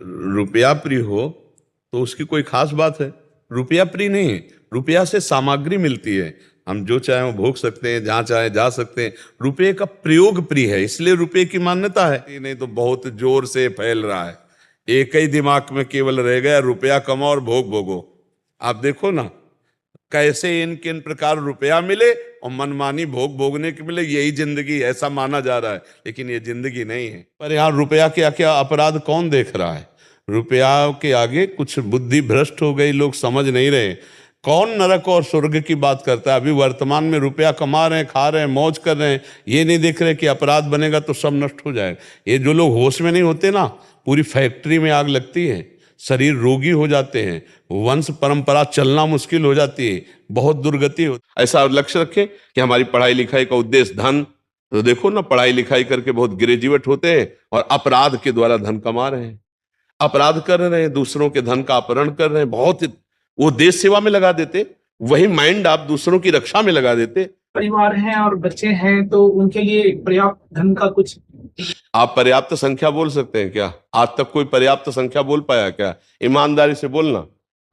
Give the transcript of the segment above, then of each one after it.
रुपया प्रिय हो तो उसकी कोई खास बात है? रुपया प्रिय नहीं है, रुपया से सामग्री मिलती है, हम जो चाहे वो भोग सकते हैं, जहां चाहे जा सकते हैं। रुपये का प्रयोग प्रिय है, इसलिए रुपये की मान्यता है। ये नहीं तो बहुत जोर से फैल रहा है, एक ही दिमाग में केवल रह गया, रुपया कमाओ और भोग भोगो। आप देखो ना कैसे इन किन प्रकार रुपया मिले और मनमानी भोग भोगने के मिले, यही जिंदगी ऐसा माना जा रहा है, लेकिन ये जिंदगी नहीं है। पर यहाँ रुपया क्या क्या अपराध कौन देख रहा है? रुपया के आगे कुछ बुद्धि भ्रष्ट हो गई, लोग समझ नहीं रहे। कौन नरक और स्वर्ग की बात करता है? अभी वर्तमान में रुपया कमा रहे हैं, खा रहे हैं, मौज कर रहे हैं, ये नहीं देख रहे कि अपराध बनेगा तो सब नष्ट हो जाएगा। ये जो लोग होश में नहीं होते ना, पूरी फैक्ट्री में आग लगती है, शरीर रोगी हो जाते हैं, वंश परंपरा चलना मुश्किल हो जाती है, बहुत दुर्गति होती है। ऐसा लक्ष्य रखें कि हमारी पढ़ाई लिखाई का उद्देश्य धन, तो देखो ना पढ़ाई लिखाई करके बहुत ग्रेजुएट होते हैं और अपराध के द्वारा धन कमा रहे हैं, अपराध कर रहे हैं, दूसरों के धन का अपहरण कर रहे हैं। बहुत वो देश सेवा में लगा देते, वही माइंड आप दूसरों की रक्षा में लगा देते। परिवार हैं और बच्चे हैं तो उनके लिए पर्याप्त धन का कुछ, आप पर्याप्त संख्या बोल सकते हैं क्या? आज तक कोई पर्याप्त संख्या बोल पाया क्या? ईमानदारी से बोलना,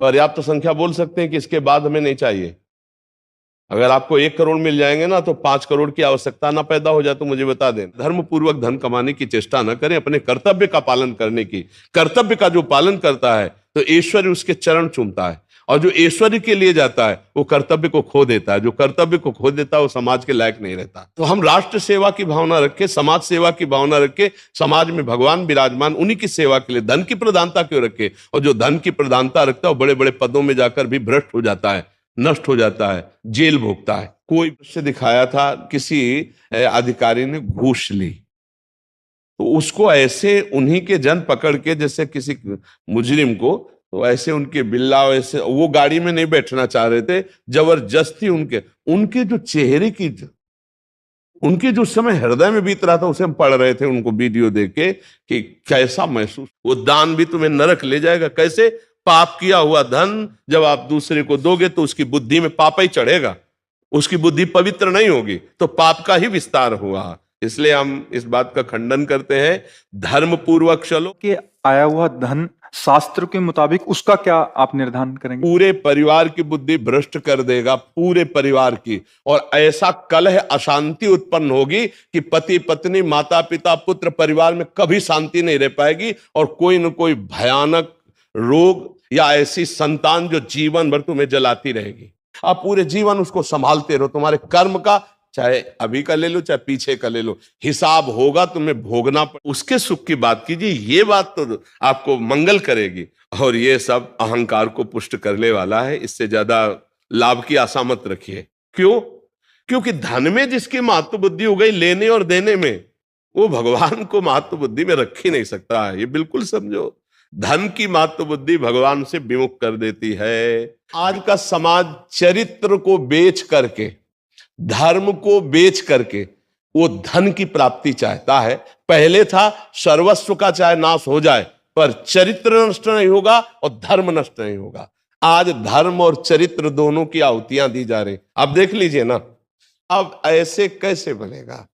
पर्याप्त संख्या बोल सकते हैं कि इसके बाद हमें नहीं चाहिए। अगर आपको 1 करोड़ मिल जाएंगे ना तो 5 करोड़ की आवश्यकता ना पैदा हो जाए तो मुझे बता दें। धर्म पूर्वक धन कमाने की चेष्टा न करें, अपने कर्तव्य का पालन करने की। कर्तव्य का जो पालन करता है तो ईश्वर उसके चरण चूमता है, और जो ईश्वर के लिए जाता है वो कर्तव्य को खो देता है। जो कर्तव्य को खो देता है वो समाज के लायक नहीं रहता। तो हम राष्ट्र सेवा की भावना रखें, समाज सेवा की भावना रखें, समाज में भगवान विराजमान, उन्हीं की सेवा के लिए धन की प्रधानता क्यों रखें? और जो धन की प्रधानता रखता है वो बड़े बड़े पदों में जाकर भी भ्रष्ट हो जाता है, नष्ट हो जाता है, जेल भोगता है। कोई दृश्य दिखाया था, किसी अधिकारी ने घूस ली तो उसको ऐसे उन्हीं के जन पकड़ के, जैसे किसी मुजरिम को, तो ऐसे उनके बिल्ला, वैसे वो गाड़ी में नहीं बैठना चाह रहे थे, जबरदस्ती उनके जो चेहरे की, उनके जो समय हृदय में बीत रहा था उसे हम पढ़ रहे थे, उनको वीडियो देख के कि कैसा महसूस। वो दान भी तुम्हें नरक ले जाएगा। कैसे? पाप किया हुआ धन जब आप दूसरे को दोगे तो उसकी बुद्धि में पाप ही चढ़ेगा, उसकी बुद्धि पवित्र नहीं होगी, तो पाप का ही विस्तार हुआ। इसलिए हम इस बात का खंडन करते हैं, धर्म पूर्वक चलो। कि आया हुआ धन शास्त्र के मुताबिक उसका क्या आप निर्धारण करेंगे? पूरे परिवार की बुद्धि भ्रष्ट कर देगा, पूरे परिवार की, और ऐसा कलह अशांति उत्पन्न होगी कि पति पत्नी, माता पिता, पुत्र, परिवार में कभी शांति नहीं रह पाएगी, और कोई न कोई भयानक रोग या ऐसी संतान जो जीवन भर तुम्हें जलाती रहेगी। आप पूरे जीवन उसको संभालते रहो, तुम्हारे कर्म का, चाहे अभी का ले लो चाहे पीछे का ले लो, हिसाब होगा, तुम्हें भोगना उसके सुख की बात कीजिए, ये बात तो आपको मंगल करेगी। और ये सब अहंकार को पुष्ट करने वाला है, इससे ज्यादा लाभ की आशा मत रखिए। क्यों? क्योंकि धन में जिसकी महत्व बुद्धि हो गई लेने और देने में, वो भगवान को महत्व बुद्धि में रख ही नहीं सकता है, ये बिल्कुल समझो। धन की महत्व बुद्धि भगवान से विमुख कर देती है। आज का समाज चरित्र को बेच करके, धर्म को बेच करके वो धन की प्राप्ति चाहता है। पहले था सर्वस्व का चाहे नाश हो जाए पर चरित्र नष्ट नहीं होगा और धर्म नष्ट नहीं होगा। आज धर्म और चरित्र दोनों की आहुतियां दी जा रही। अब देख लीजिए ना, अब ऐसे कैसे बनेगा?